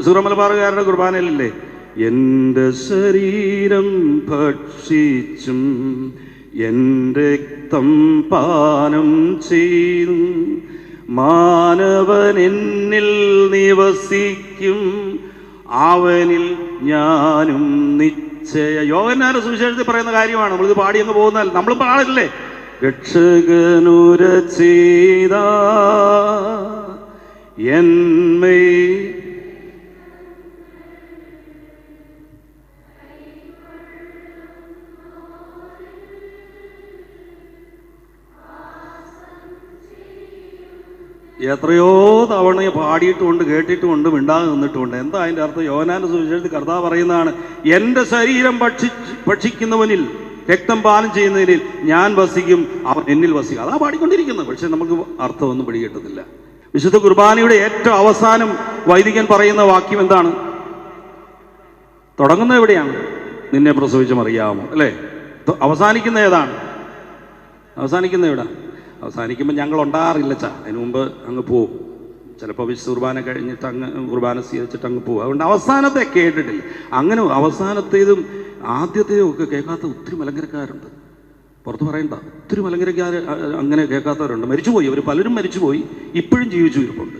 Zero മലബാറുകാരുടെ കുർബാനയിലല്ലേ, എൻ്റെ ശരീരം ഭക്ഷിച്ചും എൻ്റെ രക്തം പാനം ചെയ്തും മാനവൻ എന്നിൽ നിവസിക്കും, അവനിൽ ഞാനും നിശ്ചയ. യോഹന്നാന്റെ സുവിശേഷത്തിൽ പറയുന്ന കാര്യമാണ്. നമ്മളിത് പാടി അങ്ങ് പോകുന്നാൽ നമ്മൾ പാടില്ലേ, രക്ഷകനുര ചെയ്ത എന്മേ എത്രയോ തവണ പാടിയിട്ടുമുണ്ട്, കേട്ടിട്ടുമുണ്ട്, മിണ്ടാതെ നിന്നിട്ടുമുണ്ട്. എന്താ അതിൻ്റെ അർത്ഥം? യോഹന്നാന്റെ സുവിശേഷത്തിൽ കർത്താവ് പറയുന്നതാണ്, എൻ്റെ ശരീരം ഭക്ഷിക്കുന്നവനിൽ രക്തം പാനം ചെയ്യുന്നതിൽ ഞാൻ വസിക്കും, അവൻ എന്നിൽ വസിക്കും. അതാ പാടിക്കൊണ്ടിരിക്കുന്നത്. പക്ഷെ നമുക്ക് അർത്ഥമൊന്നും പിടികിട്ടത്തില്ല. വിശുദ്ധ കുർബാനയുടെ ഏറ്റവും അവസാനം വൈദികൻ പറയുന്ന വാക്യം എന്താണ്? തുടങ്ങുന്നത് എവിടെയാണ്? നിന്നെ പ്രസവിച്ച മറിയാമോ, അല്ലേ? അവസാനിക്കുന്ന ഏതാണ്? അവസാനിക്കുന്ന എവിടെ? അവസാനിക്കുമ്പോൾ ഞങ്ങൾ ഉണ്ടാറില്ല അതിന് മുമ്പ് അങ്ങ് പോവും. ചിലപ്പോൾ വിശുദ്ധ കുർബാന കഴിഞ്ഞിട്ട് കുർബാന സ്വീകരിച്ചിട്ട് അങ്ങ് പോകും. അതുകൊണ്ട് അവസാനത്തെ കേട്ടിട്ടില്ല. അങ്ങനെ അവസാനത്തേതും ആദ്യത്തേതും ഒക്കെ കേൾക്കാത്ത ഒത്തിരി മലങ്കരക്കാരുണ്ട്. പുറത്ത് പറയണ്ട, ഒത്തിരി മലങ്കരക്കാർ അങ്ങനെ കേൾക്കാത്തവരുണ്ട്. മരിച്ചുപോയി, അവർ പലരും മരിച്ചുപോയി, ഇപ്പോഴും ജീവിച്ചു ഇരിപ്പുണ്ട്.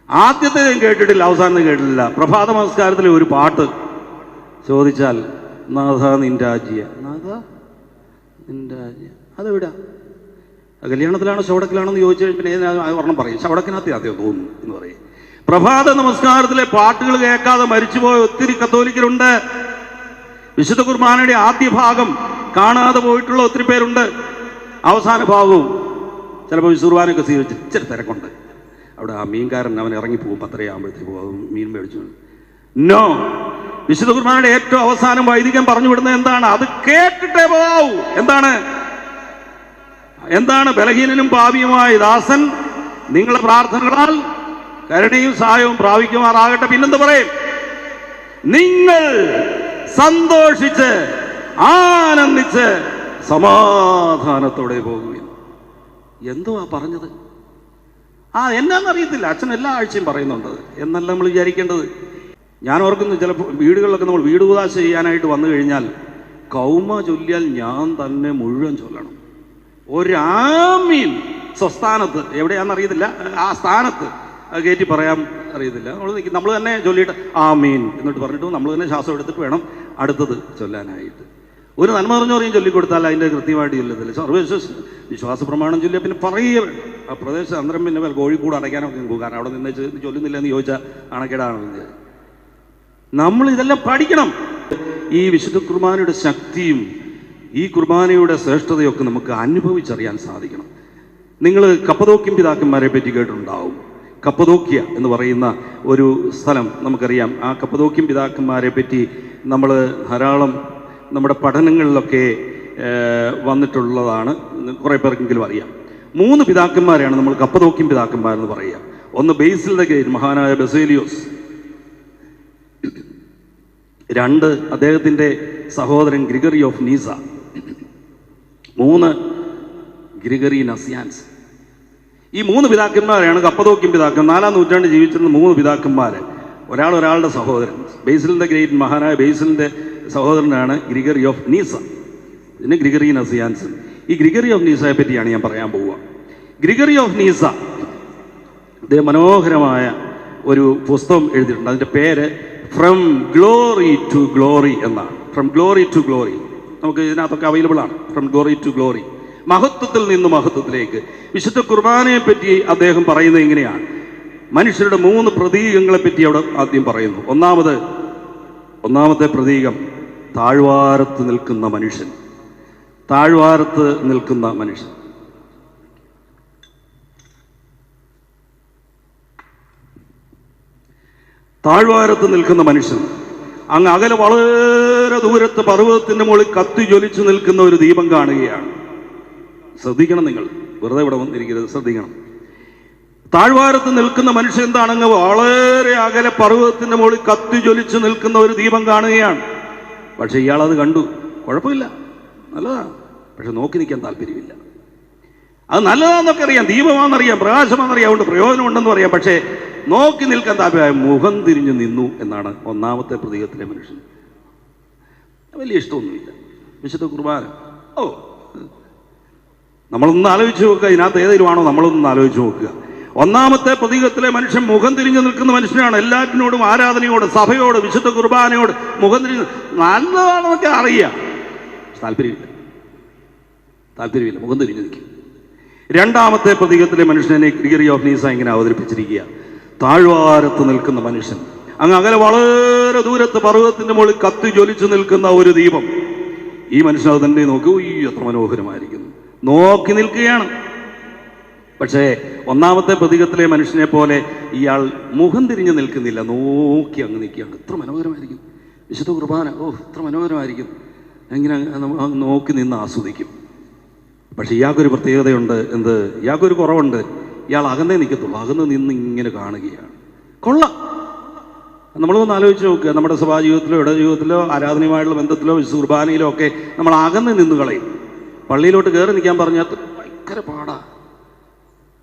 ആദ്യത്തേതും കേട്ടിട്ടില്ല, അവസാനത്തെ കേട്ടിട്ടില്ല. പ്രഭാത നമസ്കാരത്തിലെ ഒരു പാട്ട് ചോദിച്ചാൽ, നാഥ നിൻരാജ്യ, നാഥ നിൻരാജ്യ, അതെവിടാ? കല്യാണത്തിലാണോ ശവടക്കിലാണെന്ന് ചോദിച്ചു കഴിഞ്ഞാൽ പിന്നെ ഒരെണ്ണം പറയും, ശവടക്കിനകത്ത് ആദ്യം തോന്നുന്നു എന്ന് പറയും. പ്രഭാത നമസ്കാരത്തിലെ പാട്ടുകൾ കേൾക്കാതെ മരിച്ചുപോയ ഒത്തിരി കത്തോലിക്കരുണ്ട്. വിശുദ്ധ കുർബാനയുടെ ആദ്യ ഭാഗം കാണാതെ പോയിട്ടുള്ള ഒത്തിരി പേരുണ്ട്. അവസാന ഭാഗവും ചിലപ്പോൾ വിശുദ്ധ കുർബാനയൊക്കെ സ്വീകരിച്ച് ഇച്ചിരി തിരക്കുണ്ട്. അവിടെ ആ മീൻകാരൻ അവൻ ഇറങ്ങിപ്പോകും, 10:30 ആകുമ്പോഴത്തേക്കും മീൻ മേടിച്ചു. നോ, വിശുദ്ധ കുർബാനയുടെ ഏറ്റവും അവസാനം വൈദികൻ പറഞ്ഞു വിടുന്നത് എന്താണ്? അത് കേട്ടിട്ടേ പോകാവൂ. എന്താണ്? ബലഹീനനും പാപിയുമായ ദാസൻ നിങ്ങളുടെ പ്രാർത്ഥനകളാൽ കരുണയും സഹായവും പ്രാപിക്കുമാറാകട്ടെ. പിന്നെന്ത് പറയും? നിങ്ങൾ സന്തോഷിച്ച് ആനന്ദിച്ച് സമാധാനത്തോടെ പോകുകയും. എന്തുവാ പറഞ്ഞത്? എന്നാന്നറിയത്തില്ല. അച്ഛൻ എല്ലാ ആഴ്ചയും പറയുന്നുണ്ട് എന്നല്ല നമ്മൾ വിചാരിക്കേണ്ടത്. ഞാൻ ഓർക്കുന്നു, ചിലപ്പോൾ വീടുകളിലൊക്കെ നമ്മൾ വീട് കൂതാശ ചെയ്യാനായിട്ട് വന്നു കഴിഞ്ഞാൽ കൗമ ചൊല്ലിയാൽ ഞാൻ തന്നെ മുഴുവൻ ചൊല്ലണം. ഒരാമീൻ സ്വസ്ഥാനത്ത് എവിടെയാണെന്നറിയത്തില്ല, ആ സ്ഥാനത്ത് കയറ്റി പറയാൻ അറിയത്തില്ല. നമ്മൾ തന്നെ ചൊല്ലിയിട്ട് ആമീൻ എന്നിട്ട് പറഞ്ഞിട്ട് നമ്മൾ തന്നെ ശ്വാസം എടുത്തിട്ട് വേണം അടുത്തത് ചൊല്ലാനായിട്ട്. ഒരു നന്മ പറഞ്ഞു പറയും ചൊല്ലിക്കൊടുത്താൽ അതിൻ്റെ കൃത്യമായിട്ട് ചൊല്ലത്തില്ല. വിശ്വാസ പ്രമാണം ചൊല്ലിയാൽ പിന്നെ പറയുക വേണം. ആ പ്രദേശം അന്തരം പിന്നെ കോഴിക്കൂട് അടയ്ക്കാനൊക്കെ പോകും. കാരണം അവിടെ നിന്ന് ചൊല്ലുന്നില്ല എന്ന് ചോദിച്ചാൽ അണക്കേടാണ്. നമ്മൾ ഇതെല്ലാം പഠിക്കണം. ഈ വിശുദ്ധ കുർബാനയുടെ ശക്തിയും ഈ കുർബാനയുടെ ശ്രേഷ്ഠതയൊക്കെ നമുക്ക് അനുഭവിച്ചറിയാൻ സാധിക്കണം. നിങ്ങൾ കപ്പദോക്യം പിതാക്കന്മാരെ പറ്റി കേട്ടിട്ടുണ്ടാവും. കപ്പദോക്യ എന്ന് പറയുന്ന ഒരു സ്ഥലം നമുക്കറിയാം. ആ കപ്പദോക്യം പിതാക്കന്മാരെ പറ്റി നമ്മൾ ധാരാളം നമ്മുടെ പഠനങ്ങളിലൊക്കെ വന്നിട്ടുള്ളതാണ്. കുറേ പേർക്കെങ്കിലും അറിയാം. 3 പിതാക്കന്മാരെയാണ് നമ്മൾ കപ്പദോക്യം പിതാക്കന്മാരെന്ന് പറയുക. ഒന്ന് ബേസിൽ ദ ഗ്രേറ്റ്, മഹാനായ ബസേലിയോസ്. 2 അദ്ദേഹത്തിൻ്റെ സഹോദരൻ ഗ്രിഗറി ഓഫ് നീസ. 3 ഗ്രിഗറി നസിയാൻസ്. ഈ 3 പിതാക്കന്മാരെയാണ് കപ്പദോക്യം പിതാക്കന്മാർ. 4-ാം നൂറ്റാണ്ട് ജീവിച്ചിരുന്ന 3 പിതാക്കന്മാർ. ഒരാളുടെ സഹോദരൻ ബേസിൽ ദ ഗ്രേറ്റ്, മഹാനായ ബേസിലിൻ്റെ സഹോദരനാണ് ഗ്രിഗറി ഓഫ് നീസ, പിന്നെ ഗ്രിഗറി നസിയാൻസ്. ഈ ഗ്രിഗറി ഓഫ് നീസയെ പറ്റിയാണ് ഞാൻ പറയാൻ പോവുക. ഗ്രിഗറി ഓഫ് നീസ അദ്ദേഹം മനോഹരമായ ഒരു പുസ്തകം എഴുതിയിട്ടുണ്ട്. അതിൻ്റെ പേര് ഫ്രം ഗ്ലോറി ടു ഗ്ലോറി എന്നാണ്. ഫ്രം ഗ്ലോറി ടു ഗ്ലോറി നമുക്ക് ഇതിനകത്തൊക്കെ അവൈലബിൾ ആണ്. ഫ്രം ഗ്ലോറി ടു ഗ്ലോറി, മഹത്വത്തിൽ നിന്ന് മഹത്വത്തിലേക്ക്. വിശുദ്ധ കുർബാനയെ പറ്റി അദ്ദേഹം പറയുന്നത് ഇങ്ങനെയാണ്. മനുഷ്യരുടെ 3 പ്രതീകങ്ങളെ പറ്റി അവിടെ ആദ്യം പറയുന്നു. ഒന്നാമത്തെ പ്രതീകം താഴ്വാരത്ത് നിൽക്കുന്ന മനുഷ്യൻ. താഴ്വാരത്ത് നിൽക്കുന്ന മനുഷ്യൻ. താഴ്വാരത്ത് നിൽക്കുന്ന മനുഷ്യൻ അങ്ങ് അകലെ വളരെ ദൂരത്ത് പർവ്വതത്തിന്റെ മുകളിൽ കത്തി ജ്വലിച്ചു നിൽക്കുന്ന ഒരു ദീപം കാണുകയാണ്. ശ്രദ്ധിക്കണം, നിങ്ങൾ വെറുതെ ഇവിടെ വന്നിരിക്കരുത്, ശ്രദ്ധിക്കണം. താഴ്വാരത്ത് നിൽക്കുന്ന മനുഷ്യൻ എന്താണ്? അങ്ങ് വളരെ അകലെ പർവ്വതത്തിന്റെ മുകളിൽ കത്തി ജ്വലിച്ചു നിൽക്കുന്ന ഒരു ദീപം കാണുകയാണ്. പക്ഷെ ഇയാളത് കണ്ടു. കുഴപ്പമില്ല, നല്ലതാണ്. പക്ഷെ നോക്കി നിൽക്കാൻ താല്പര്യമില്ല. അത് നല്ലതാണെന്നൊക്കെ അറിയാം, ദീപമാണെന്നറിയാം, പ്രകാശമാണെന്നറിയാം, അതുകൊണ്ട് പ്രയോജനമുണ്ടെന്ന് പറയാം. പക്ഷേ നോക്കി നിൽക്കാൻ താല്പര്യം, മുഖം തിരിഞ്ഞു നിന്നു എന്നാണ് ഒന്നാമത്തെ പ്രതീകത്തിലെ മനുഷ്യൻ. വലിയ ഇഷ്ടമൊന്നുമില്ല വിശുദ്ധ കുർബാന. നമ്മളൊന്ന് ആലോചിച്ച് നോക്കുക, ഇതിനകത്ത് ഏതെങ്കിലും ആണോ നമ്മളൊന്ന് ആലോചിച്ച് നോക്കുക. ഒന്നാമത്തെ പ്രതീകത്തിലെ മനുഷ്യൻ മുഖം തിരിഞ്ഞു നിൽക്കുന്ന മനുഷ്യനാണ്. എല്ലാറ്റിനോടും, ആരാധനയോട്, സഭയോട്, വിശുദ്ധ കുർബാനയോട് മുഖം തിരിഞ്ഞ് നല്ലതാണെന്നൊക്കെ അറിയാം, താല്പര്യമില്ല, മുഖം തിരിഞ്ഞു നിൽക്കും. രണ്ടാമത്തെ പ്രതീകത്തിലെ മനുഷ്യനെ ഗ്രിഗറി ഓഫ് നീസ ഇങ്ങനെ അവതരിപ്പിച്ചിരിക്കുക. താഴ്വാരത്ത് നിൽക്കുന്ന മനുഷ്യൻ, അങ്ങ് അകലെ വളരെ ദൂരത്ത് പർവ്വതത്തിന്റെ മുകളിൽ കത്തി ജ്വലിച്ചു നിൽക്കുന്ന ഒരു ദീപം. ഈ മനുഷ്യൻ അത് തന്നെ നോക്കി, എത്ര മനോഹരമായിരിക്കുന്നു, നോക്കി നിൽക്കുകയാണ്. പക്ഷേ ഒന്നാമത്തെ പ്രതീകത്തിലെ മനുഷ്യനെ പോലെ ഇയാൾ മുഖം തിരിഞ്ഞു നിൽക്കുന്നില്ല, നോക്കി അങ്ങ് നിൽക്കുകയാണ്. എത്ര മനോഹരമായിരിക്കും വിശുദ്ധ കുർബാന, എത്ര മനോഹരമായിരിക്കും, ഇങ്ങനെ നോക്കി നിന്ന് ആസ്വദിക്കും. പക്ഷെ ഇയാൾക്കൊരു പ്രത്യേകതയുണ്ട്. എന്ത്? ഇയാൾക്കൊരു കുറവുണ്ട്. ഇയാൾ അകന്നേ നിൽക്കത്തുള്ളൂ, അകന്ന് നിന്ന് ഇങ്ങനെ കാണുകയാണ്. കൊള്ളാം. നമ്മളൊന്ന് ആലോചിച്ച് നോക്കുക. നമ്മുടെ സഭാജീവിതത്തിലോ ഇടജീവിതത്തിലോ ആരാധനയുമായിട്ടുള്ള ബന്ധത്തിലോ വിശുദ്ധ കുർബാനയിലോ ഒക്കെ നമ്മൾ അകന്ന് നിന്ന് കളയും. പള്ളിയിലോട്ട് കയറി നിൽക്കാൻ പറഞ്ഞാൽ ഭയങ്കര പാടാ.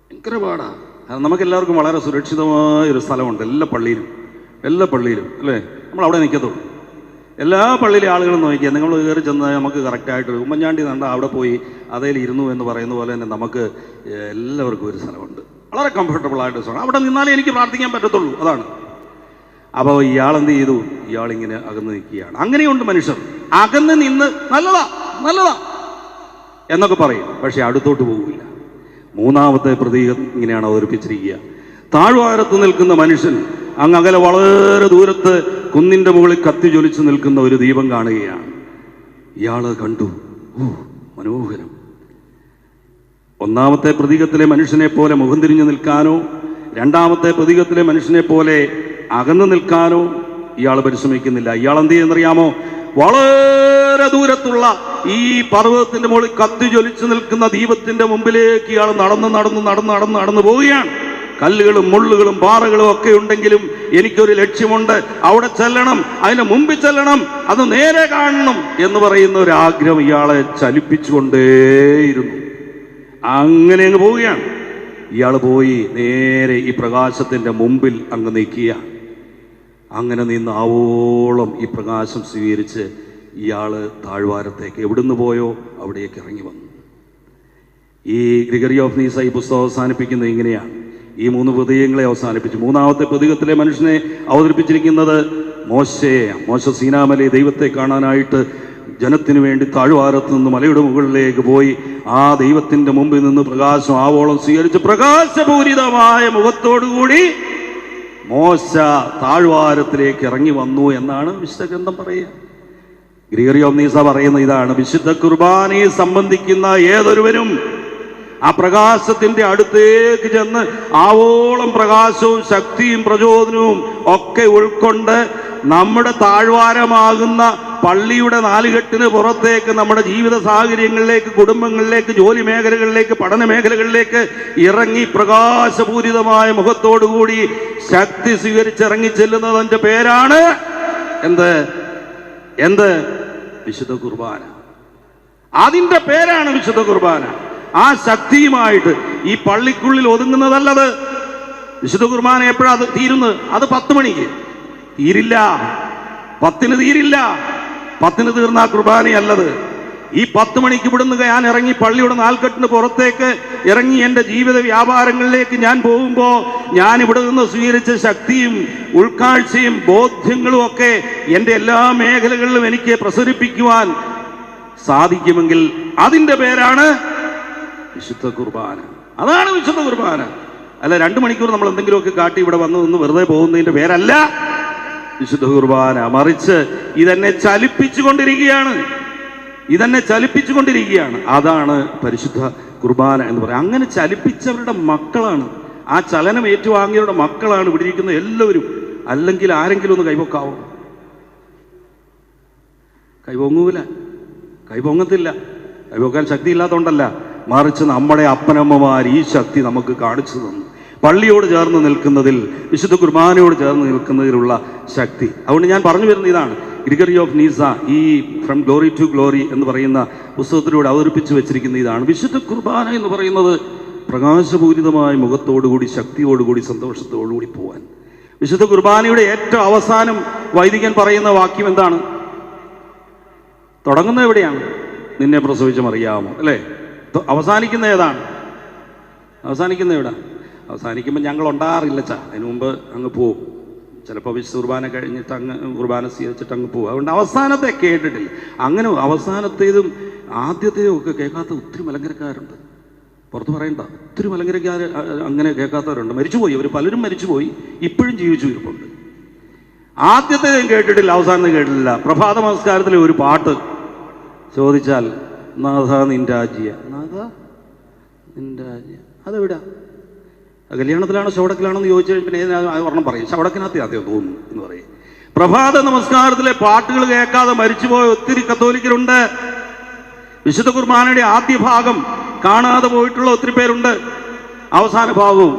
നമുക്കെല്ലാവർക്കും വളരെ സുരക്ഷിതമായ ഒരു സ്ഥലമുണ്ട് എല്ലാ പള്ളിയിലും അല്ലേ. നമ്മൾ അവിടെ നിൽക്കത്തുള്ളൂ. എല്ലാ പള്ളിയിലെ ആളുകളും നോക്കിയാൽ നിങ്ങൾ കയറി ചെന്ന് നമുക്ക് കറക്റ്റായിട്ട് ഉമ്മൻചാണ്ടി നണ്ട അവിടെ പോയി അതേൽ ഇരുന്നു എന്ന് പറയുന്ന പോലെ തന്നെ നമുക്ക് എല്ലാവർക്കും ഒരു സ്ഥലമുണ്ട്, വളരെ കംഫർട്ടബിൾ ആയിട്ട് സ്ഥലം. അവിടെ നിന്നാലേ എനിക്ക് പ്രാർത്ഥിക്കാൻ പറ്റത്തുള്ളൂ, അതാണ്. അപ്പോൾ ഇയാളെന്ത് ചെയ്തു? ഇയാളിങ്ങനെ അകന്ന് നിൽക്കുകയാണ്. അങ്ങനെയുണ്ട് മനുഷ്യർ, അകന്ന് നിന്ന് നല്ലതാ എന്നൊക്കെ പറയും, പക്ഷെ അടുത്തോട്ട് പോകില്ല. മൂന്നാമത്തെ പ്രതീകം ഇങ്ങനെയാണ് അവതരിപ്പിച്ചിരിക്കുക. താഴ്വാരത്ത് നിൽക്കുന്ന മനുഷ്യൻ അങ്ങ് അകലെ വളരെ ദൂരത്ത് കുന്നിന്റെ മുകളിൽ കത്തി ജ്വലിച്ചു നിൽക്കുന്ന ഒരു ദീപം കാണുകയാണ്. ഇയാള് കണ്ടു, മനോഹരം. ഒന്നാമത്തെ പ്രതീകത്തിലെ മനുഷ്യനെ പോലെ മുഖം തിരിഞ്ഞു നിൽക്കാനോ, രണ്ടാമത്തെ പ്രതീകത്തിലെ മനുഷ്യനെ പോലെ അകന്നു നിൽക്കാനോ ഇയാൾ പരിശ്രമിക്കുന്നില്ല. ഇയാൾ എന്ത് ചെയ്യുന്നറിയാമോ? വളരെ ദൂരത്തുള്ള ഈ പർവ്വതത്തിന്റെ മുകളിൽ കത്തി ജ്വലിച്ചു നിൽക്കുന്ന ദീപത്തിന്റെ മുമ്പിലേക്ക് ഇയാൾ നടന്നു പോവുകയാണ്. കല്ലുകളും മുള്ളുകളും പാറകളും ഒക്കെ ഉണ്ടെങ്കിലും എനിക്കൊരു ലക്ഷ്യമുണ്ട്, അവിടെ ചെല്ലണം, അതിന്റെ മുമ്പിൽ ചെല്ലണം, അത് നേരെ കാണണം എന്ന് പറയുന്ന ഒരു ആഗ്രഹം ഇയാളെ ചലിപ്പിച്ചുകൊണ്ടേയിരുന്നു. അങ്ങനെ അങ്ങ് പോവുകയാണ്. ഇയാൾ പോയി നേരെ ഈ പ്രകാശത്തിന്റെ മുമ്പിൽ അങ്ങ് നിൽക്കുകയാണ്. അങ്ങനെ നിന്ന് ആവോളം ഈ പ്രകാശം സ്വീകരിച്ച് ഇയാള് താഴ്വാരത്തേക്ക് എവിടുന്ന് പോയോ അവിടേക്ക് ഇറങ്ങി വന്നു. ഈ ഗ്രിഗറി ഓഫ് നീസ ഈ പുസ്തകം അവസാനിപ്പിക്കുന്നത് ഇങ്ങനെയാണ്. ഈ മൂന്ന് പ്രതീകങ്ങളെ അവസാനിപ്പിച്ചു. മൂന്നാമത്തെ പ്രതീകത്തിലെ മനുഷ്യനെ അവതരിപ്പിച്ചിരിക്കുന്നത് മോശ സീനാമലയെ ദൈവത്തെ കാണാനായിട്ട് ജനത്തിനു വേണ്ടി താഴ്വാരത്ത് നിന്ന് മലയുടെ മുകളിലേക്ക് പോയി ആ ദൈവത്തിന്റെ മുമ്പിൽ നിന്ന് പ്രകാശം ആവോളം സ്വീകരിച്ച് പ്രകാശപൂരിതമായ മുഖത്തോടുകൂടി മോശ താഴ്വാരത്തിലേക്ക് ഇറങ്ങി വന്നു എന്നാണ് വിശുദ്ധ ഗ്രന്ഥം പറയുക. ഗ്രിഗറി ഓഫ് നീസ പറയുന്ന ഇതാണ്: വിശുദ്ധ കുർബാനയെ സംബന്ധിക്കുന്ന ഏതൊരുവനും ആ പ്രകാശത്തിന്റെ അടുത്തേക്ക് ചെന്ന് ആവോളം പ്രകാശവും ശക്തിയും പ്രചോദനവും ഒക്കെ ഉൾക്കൊണ്ട് നമ്മുടെ താഴ്വാരമാകുന്ന പള്ളിയുടെ നാലുകെട്ടിന് പുറത്തേക്ക് നമ്മുടെ ജീവിത സാഹചര്യങ്ങളിലേക്ക്, കുടുംബങ്ങളിലേക്ക്, ജോലി മേഖലകളിലേക്ക്, പഠന മേഖലകളിലേക്ക് ഇറങ്ങി പ്രകാശപൂരിതമായ മുഖത്തോടുകൂടി ശക്തി സ്വീകരിച്ചിറങ്ങി ചെല്ലുന്നതിന്റെ പേരാണ് എന്ത്? വിശുദ്ധ കുർബാന. അതിന്റെ പേരാണ് വിശുദ്ധ കുർബാന. ആ ശക്തിയുമായിട്ട് ഈ പള്ളിക്കുള്ളിൽ ഒതുങ്ങുന്നതല്ലത്. വിശുദ്ധ കുർബാന എപ്പോഴാണ് അത് തീരുന്നത്? അത് 10 മണിക്ക് തീരില്ല, 10-ന് തീരില്ല. 10-ന് തീർന്ന കുർബാനയല്ലത്. ഈ 10 മണിക്ക് ഇവിടുന്ന് ഞാൻ ഇറങ്ങി പള്ളിയുടെ നാൽക്കെട്ടിന് പുറത്തേക്ക് ഇറങ്ങി എൻ്റെ ജീവിത വ്യാപാരങ്ങളിലേക്ക് ഞാൻ പോകുമ്പോൾ ഞാൻ ഇവിടെ നിന്ന് സ്വീകരിച്ച ശക്തിയും ഉൾക്കാഴ്ചയും ബോധ്യങ്ങളും ഒക്കെ എൻ്റെ എല്ലാ മേഖലകളിലും എനിക്ക് പ്രസരിപ്പിക്കുവാൻ സാധിക്കുമെങ്കിൽ അതിൻ്റെ പേരാണ് വിശുദ്ധ കുർബാന. അതാണ് വിശുദ്ധ കുർബാന. അല്ല 2 മണിക്കൂർ നമ്മൾ എന്തെങ്കിലുമൊക്കെ കാട്ടി ഇവിടെ വന്നു നിന്ന് വെറുതെ പോകുന്നതിന്റെ പേരല്ല വിശുദ്ധ കുർബാന. മറിച്ച് ഇതെന്നെ ചലിപ്പിച്ചുകൊണ്ടിരിക്കുകയാണ്. അതാണ് പരിശുദ്ധ കുർബാന എന്ന് പറയുന്നത്. അങ്ങനെ ചലിപ്പിച്ചവരുടെ മക്കളാണ്, ആ ചലനം ഏറ്റുവാങ്ങിയവരുടെ മക്കളാണ് ഇവിടെ ഇരിക്കുന്ന എല്ലാവരും. അല്ലെങ്കിൽ ആരെങ്കിലും ഒന്ന് കൈപൊക്കാവോ? കൈപൊങ്ങത്തില്ല. കൈപൊക്കാൻ ശക്തി ഇല്ലാത്തതുകൊണ്ടല്ല, മറിച്ച് നമ്മുടെ അപ്പനമ്മമാർ ഈ ശക്തി നമുക്ക് കാണിച്ചു തന്നു. പള്ളിയോട് ചേർന്ന് നിൽക്കുന്നതിൽ, വിശുദ്ധ കുർബാനയോട് ചേർന്ന് നിൽക്കുന്നതിലുള്ള ശക്തി. അതുകൊണ്ട് ഞാൻ പറഞ്ഞു വരുന്ന ഇതാണ്. ഗ്രിഗറി ഓഫ് നീസ ഈ ഫ്രം ഗ്ലോറി ടു ഗ്ലോറി എന്ന് പറയുന്ന പുസ്തകത്തിലൂടെ അവതരിപ്പിച്ചു വെച്ചിരിക്കുന്ന ഇതാണ്. വിശുദ്ധ കുർബാന എന്ന് പറയുന്നത് പ്രകാശപൂരിതമായ മുഖത്തോടുകൂടി ശക്തിയോടുകൂടി സന്തോഷത്തോടുകൂടി പോവാൻ. വിശുദ്ധ കുർബാനയുടെ ഏറ്റവും അവസാനം വൈദികൻ പറയുന്ന വാക്യം എന്താണ്? തുടങ്ങുന്നത് എവിടെയാണ്? നിന്നെ പ്രസവിച്ച മറിയാമോ, അല്ലേ? അവസാനിക്കുന്ന ഏതാണ്? അവസാനിക്കുന്ന എവിടെ? അവസാനിക്കുമ്പോൾ ഞങ്ങൾ ഉണ്ടാറില്ല അതിന് മുമ്പ് അങ്ങ് പോവും. ചിലപ്പോൾ വിശുദ്ധ കുർബാന കഴിഞ്ഞിട്ട് അങ്ങ് കുർബാന സ്വീകരിച്ചിട്ട് അങ്ങ് പോകും. അതുകൊണ്ട് അവസാനത്തെ കേട്ടിട്ടില്ല. അങ്ങനെ അവസാനത്തേതും ആദ്യത്തേതും ഒക്കെ കേൾക്കാത്ത ഒത്തിരി മലങ്കരക്കാരുണ്ട്. പുറത്ത് പറയണ്ട, ഒത്തിരി മലങ്കരക്കാർ അങ്ങനെ കേൾക്കാത്തവരുണ്ട്. മരിച്ചുപോയി, അവർ പലരും മരിച്ചുപോയി, ഇപ്പോഴും ജീവിച്ചു ഇരിപ്പുണ്ട്. ആദ്യത്തേതും കേട്ടിട്ടില്ല, അവസാനത്തെ കേട്ടിട്ടില്ല. പ്രഭാത നമസ്കാരത്തിലെ ഒരു പാട്ട് ചോദിച്ചാൽ നാഥ നിൻരാജ്യ, നാഥ നിൻരാജ്യ, അതെവിടാ? കല്യാണത്തിലാണോ ശവടക്കിലാണോന്ന് ചോദിച്ചു കഴിഞ്ഞാൽ പിന്നെ ഒരെണ്ണം പറയും, ശവടക്കിനകത്ത് ആദ്യം തോന്നുന്നു എന്ന് പറയും. പ്രഭാത നമസ്കാരത്തിലെ പാട്ടുകൾ കേൾക്കാതെ മരിച്ചുപോയ ഒത്തിരി കത്തോലിക്കരുണ്ട്. വിശുദ്ധ കുർബാനയുടെ ആദ്യ ഭാഗം കാണാതെ പോയിട്ടുള്ള ഒത്തിരി പേരുണ്ട്. അവസാന ഭാഗവും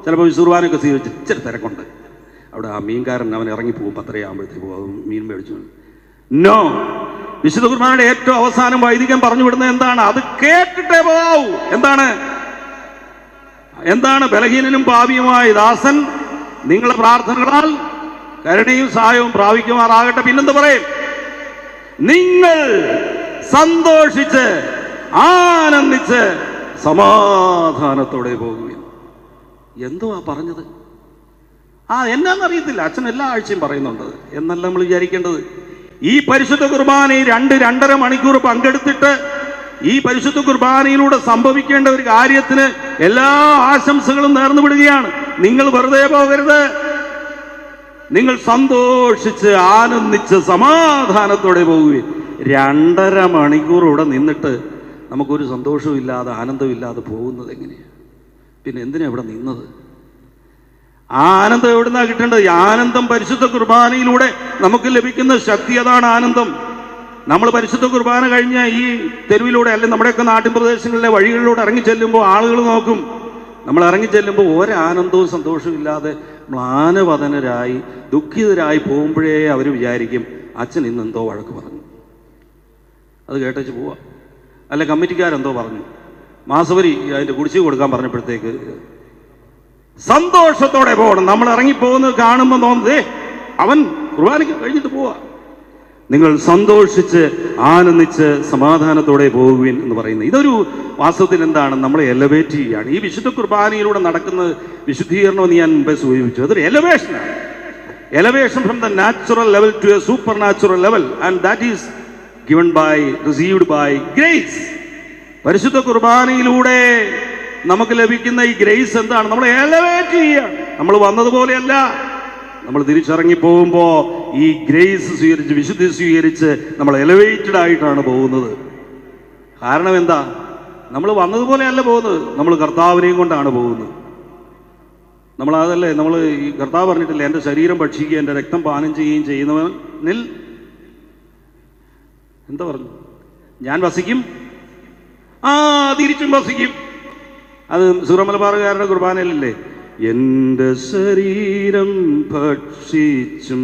ചിലപ്പോൾ വിശുദ്ധ കുർബാനയൊക്കെ സ്വീകരിച്ച് ഇച്ചിരി തിരക്കുണ്ട്. അവിടെ ആ മീൻകാരൻ അവൻ ഇറങ്ങിപ്പോവും, 10:30 ആകുമ്പോഴത്തേക്ക് പോകും, മീൻ മേടിച്ചു. നോ, വിശുദ്ധ കുർബാനയുടെ ഏറ്റവും അവസാനം വൈദികൻ പറഞ്ഞു വിടുന്നത് എന്താണ്? അത് കേട്ടിട്ടേ പോകാവൂ. എന്താണ്? ബലഹീനനും പാപിയുമായ ദാസൻ നിങ്ങളുടെ പ്രാർത്ഥനകളാൽ കരുണയും സഹായവും പ്രാപിക്കുമാറാകട്ടെ. പിന്നെന്ത് പറയും? നിങ്ങൾ സന്തോഷിച്ച് ആനന്ദിച്ച് സമാധാനത്തോടെ പോകുകയും. എന്തുവാ പറഞ്ഞത്? എന്നാന്നറിയത്തില്ല. അച്ഛൻ എല്ലാ ആഴ്ചയും പറയുന്നുണ്ട് എന്നല്ല നമ്മൾ വിചാരിക്കേണ്ടത്. ഈ പരിശുദ്ധ കുർബാനയിൽ 2-2.5 മണിക്കൂർ പങ്കെടുത്തിട്ട് ഈ പരിശുദ്ധ കുർബാനയിലൂടെ സംഭവിക്കേണ്ട ഒരു കാര്യത്തിന് എല്ലാ ആശംസകളും നേർന്നു വിടുകയാണ്. നിങ്ങൾ വെറുതെ പോകരുത്. നിങ്ങൾ സന്തോഷിച്ച് ആനന്ദിച്ച് സമാധാനത്തോടെ പോകുകയും. 2.5 മണിക്കൂർ ഇവിടെ നിന്നിട്ട് നമുക്കൊരു സന്തോഷവും ഇല്ലാതെ ആനന്ദമില്ലാതെ പോകുന്നത് എങ്ങനെയാണ്? പിന്നെ എന്തിനാ ഇവിടെ നിന്നത്? ആനന്ദം എവിടുന്നാ കിട്ടേണ്ടത്? ആനന്ദം പരിശുദ്ധ കുർബാനയിലൂടെ നമുക്ക് ലഭിക്കുന്ന ശക്തി, അതാണ് ആനന്ദം. നമ്മൾ പരിശുദ്ധ കുർബാന കഴിഞ്ഞ ഈ തെരുവിലൂടെ അല്ലെങ്കിൽ നമ്മുടെയൊക്കെ നാട്ടിൻ പ്രദേശങ്ങളിലെ വഴികളിലൂടെ ഇറങ്ങി ചെല്ലുമ്പോൾ ആളുകൾ നോക്കും. നമ്മൾ ഇറങ്ങി ചെല്ലുമ്പോൾ ഒരാനന്ദവും സന്തോഷവും ഇല്ലാതെ മ്ലാനവദനരായി ദുഃഖിതരായി പോകുമ്പോഴേ അവർ വിചാരിക്കും അച്ഛൻ ഇന്ന് എന്തോ വഴക്ക് പറഞ്ഞു, അത് കേട്ടേച്ച് പോവാ. അല്ല കമ്മിറ്റിക്കാരെന്തോ പറഞ്ഞു, മാസവരി അതിൻ്റെ കുടിശ്ശിക കൊടുക്കാൻ പറഞ്ഞപ്പോഴത്തേക്ക് സന്തോഷത്തോടെ പോകണം. നമ്മൾ ഇറങ്ങിപ്പോകുന്നത് കാണുമ്പോൾ തോന്നുന്നതേ അവൻ കുർബാനയ്ക്ക് കഴിഞ്ഞിട്ട് പോവാ. നിങ്ങൾ സന്തോഷിച്ച് ആനന്ദിച്ച് സമാധാനത്തോടെ പോകുവിൻ എന്ന് പറയുന്നത് ഇതൊരു വാസ്തവത്തിൽ എന്താണ്? നമ്മളെ എലവേറ്റ് ചെയ്യുകയാണ്. ഈ വിശുദ്ധ കുർബാനയിലൂടെ നടക്കുന്ന വിശുദ്ധീകരണമെന്ന് ഞാൻ മുമ്പേ സൂചിപ്പിച്ചു. അതൊരു എലവേഷനാണ്. Elevation from the natural level to a super natural level, and that is given by, received by grace. പരിശുദ്ധ കുർബാനയിലൂടെ നമുക്ക് ലഭിക്കുന്ന ഈ ഗ്രേസ് എന്താണ്? നമ്മളെ എലവേറ്റ് ചെയ്യുകയാണ്. നമ്മൾ വന്നതുപോലെയല്ല, നമ്മൾ തിരിച്ചിറങ്ങി പോകുമ്പോൾ ഈ ഗ്രേസ് സ്വീകരിച്ച് വിശുദ്ധി സ്വീകരിച്ച് നമ്മൾ എലവേറ്റഡ് ആയിട്ടാണ് പോകുന്നത്. കാരണം എന്താ? നമ്മൾ വന്നതുപോലെയല്ല പോകുന്നത്, നമ്മൾ കർത്താവിനെയും കൊണ്ടാണ് പോകുന്നത്. നമ്മളതല്ലേ, നമ്മൾ ഈ കർത്താവ് പറഞ്ഞിട്ടില്ലേ, എൻ്റെ ശരീരം ഭക്ഷിക്കുകയും എൻ്റെ രക്തം പാനം ചെയ്യുകയും ചെയ്യുന്നവനിൽ എന്താ പറഞ്ഞു? ഞാൻ വസിക്കും, തിരിച്ചും വസിക്കും. അത് സൂറമലബാറുകാരുടെ കുർബാനയിലല്ലേ, എൻ്റെ ശരീരം ഭക്ഷിച്ചും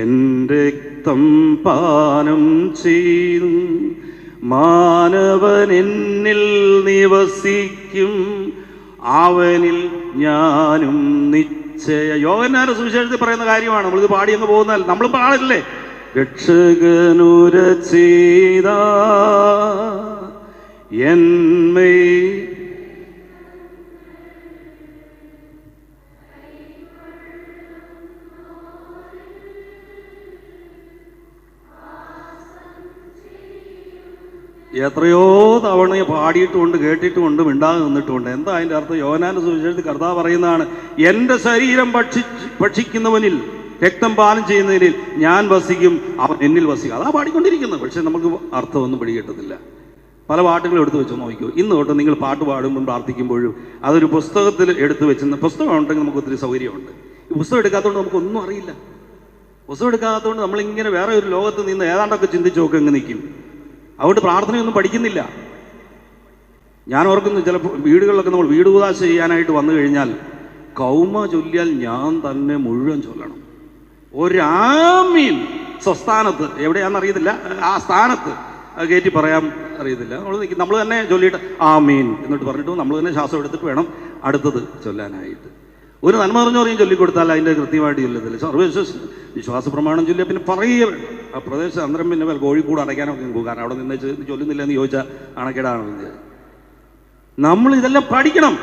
എൻ്റെ രക്തം പാനം ചെയ്തും മാനവൻ എന്നിൽ നിവസിക്കും, അവനിൽ ഞാനും നിശ്ചയ. യോഹന്നാന്റെ സുവിശേഷത്തിൽ പറയുന്ന കാര്യമാണ്. നമ്മളിത് പാടി അങ്ങ് പോകുന്നതല്ല, നമ്മൾ പാടില്ലേ? രക്ഷകനുര ചെയ്ത എന്മേ എത്രയോ തവണ പാടിയിട്ടുമുണ്ട്, കേട്ടിട്ടുമുണ്ട്, മിണ്ടാതെ നിന്നിട്ടുമുണ്ട്. എന്താ അതിൻ്റെ അർത്ഥം? യോഹന്നാന്റെ സുവിശേഷത്തിൽ കർത്താവ് പറയുന്നതാണ്, എൻ്റെ ശരീരം ഭക്ഷിക്കുന്നവനിൽ രക്തം പാനം ചെയ്യുന്നതിൽ ഞാൻ വസിക്കും, അവൻ എന്നിൽ വസിക്കും. അതാ പാടിക്കൊണ്ടിരിക്കുന്നത്. പക്ഷെ നമുക്ക് അർത്ഥമൊന്നും പിടികിട്ടത്തില്ല. പല പാട്ടുകളും എടുത്തു വെച്ച് നോക്കിയോ. ഇന്ന് തൊട്ട് നിങ്ങൾ പാട്ട് പാടുമ്പോഴും പ്രാർത്ഥിക്കുമ്പോഴും അതൊരു പുസ്തകത്തിൽ എടുത്തു വെച്ച്, പുസ്തകം ഉണ്ടെങ്കിൽ നമുക്ക് ഒത്തിരി സൗകര്യമുണ്ട്. ഈ പുസ്തകം എടുക്കാത്തതുകൊണ്ട് നമുക്കൊന്നും അറിയില്ല. പുസ്തകം എടുക്കാത്തതുകൊണ്ട് നമ്മളിങ്ങനെ വേറെ ഒരു ലോകത്ത് നിന്ന് ഏതാണ്ടൊക്കെ ചിന്തിച്ച് നോക്കി അങ്ങ് നിൽക്കും. അതുകൊണ്ട് പ്രാർത്ഥനയൊന്നും പഠിക്കുന്നില്ല. ഞാൻ ഓർക്കുന്നു, ചിലപ്പോൾ വീടുകളിലൊക്കെ നമ്മൾ വീട് ഉദാശ ചെയ്യാനായിട്ട് വന്നു കഴിഞ്ഞാൽ കൗമ ചൊല്ലിയാൽ ഞാൻ തന്നെ മുഴുവൻ ചൊല്ലണം. ഒരാമീൻ സ്വസ്ഥാനത്ത്, എവിടെയാണെന്നറിയത്തില്ല, ആ സ്ഥാനത്ത് കയറ്റി പറയാൻ അറിയത്തില്ല. നമ്മൾ തന്നെ ചൊല്ലിയിട്ട് ആമീൻ എന്നിട്ട് പറഞ്ഞിട്ട് നമ്മൾ തന്നെ ശ്വാസം എടുത്തിട്ട് വേണം അടുത്തത് ചൊല്ലാനായിട്ട്. ഒരു നന്മ പറഞ്ഞു പറയും ചൊല്ലിക്കൊടുത്താൽ അതിൻ്റെ കൃത്യമായിട്ട് ചൊല്ലത്തില്ല. വിശ്വാസ പ്രമാണം ചൊല്ലിയാൽ പിന്നെ പറയുക വേണ്ട. ആ പ്രദേശം അന്നേരം പിന്നെ കോഴിക്കൂട് അടയ്ക്കാനൊക്കെ പോകും. കാരണം അവിടെ നിന്ന് ചൊല്ലുന്നില്ല എന്ന് ചോദിച്ചാൽ അണക്കേടാണ്. നമ്മൾ ഇതെല്ലാം പഠിക്കണം.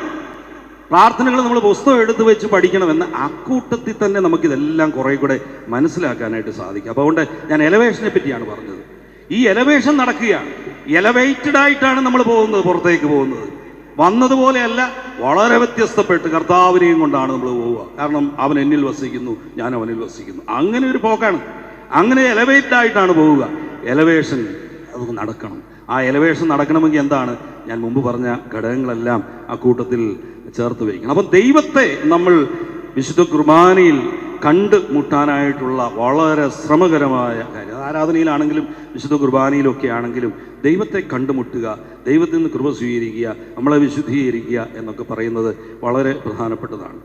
പ്രാർത്ഥനകൾ നമ്മൾ പുസ്തകം എടുത്ത് വെച്ച് പഠിക്കണമെന്ന് അക്കൂട്ടത്തിൽ തന്നെ നമുക്കിതെല്ലാം കുറേ കൂടെ മനസ്സിലാക്കാനായിട്ട് സാധിക്കും. അപ്പോൾ അതുകൊണ്ട് ഞാൻ എലവേഷനെ പറ്റിയാണ് പറഞ്ഞത്. ഈ എലവേഷൻ നടക്കുകയാണ്. എലവേറ്റഡ് ആയിട്ടാണ് നമ്മൾ പോകുന്നത്, പുറത്തേക്ക് പോകുന്നത്. വന്നതുപോലെയല്ല, വളരെ വ്യത്യസ്തപ്പെട്ട് കർത്താവിനെയും കൊണ്ടാണ് നമ്മൾ പോവുക. കാരണം അവൻ എന്നിൽ വസിക്കുന്നു, ഞാൻ അവനിൽ വസിക്കുന്നു. അങ്ങനെ ഒരു പോക്കാണ്. അങ്ങനെ എലവേറ്റഡ് ആയിട്ടാണ് പോവുക. എലവേഷൻ അത് നടക്കണം. ആ എലവേഷൻ നടക്കണമെങ്കിൽ എന്താണ്? ഞാൻ മുമ്പ് പറഞ്ഞ ഘടകങ്ങളെല്ലാം ആ കൂട്ടത്തിൽ ചേർത്ത് വയ്ക്കണം. അപ്പം ദൈവത്തെ നമ്മൾ വിശുദ്ധ കുർബാനയിൽ കണ്ടുമുട്ടാനായിട്ടുള്ള വളരെ ശ്രമകരമായ കാര്യം. ആരാധനയിലാണെങ്കിലും വിശുദ്ധ കുർബാനയിലൊക്കെ ആണെങ്കിലും ദൈവത്തെ കണ്ടുമുട്ടുക, ദൈവത്തിൽ നിന്ന് കൃപ സ്വീകരിക്കുക, നമ്മളെ വിശുദ്ധീകരിക്കുക എന്നൊക്കെ പറയുന്നത് വളരെ പ്രധാനപ്പെട്ടതാണ്.